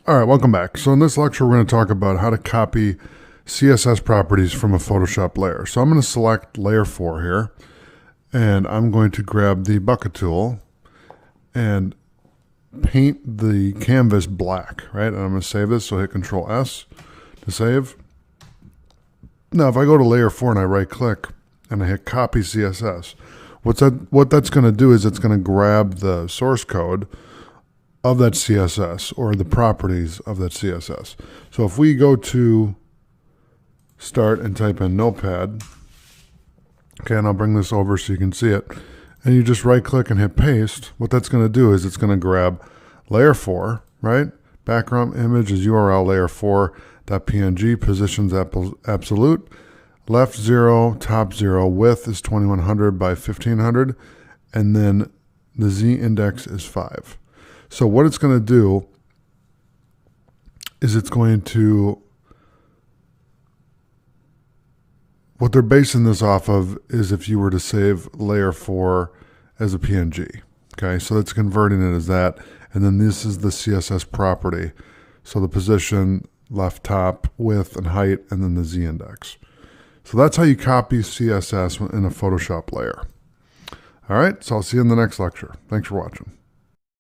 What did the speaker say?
All right, welcome back. So in this lecture, we're going to talk about how to copy CSS properties from a Photoshop layer. So I'm going to select layer 4 here, and I'm going to grab the bucket tool and paint the canvas black, right? And I'm going to save this, so hit Control S to save. Now, if I go to layer 4 and I right click and I hit copy CSS, what that's going to do is it's going to grab the source code of that CSS or the properties of that CSS. So if we go to start and type in Notepad, okay, and I'll bring this over so you can see it, and you just right click and hit paste, what that's going to do is it's going to grab layer 4, right? Background image is URL layer 4.png, positions absolute, left 0, top 0, width is 2100 by 1500, and then the Z index is 5. So what it's going to do is what they're basing this off of is if you were to save layer 4 as a PNG. Okay, so it's converting it as that. And then this is the CSS property. So the position, left top, width, and height, and then the Z index. So that's how you copy CSS in a Photoshop layer. All right, so I'll see you in the next lecture. Thanks for watching.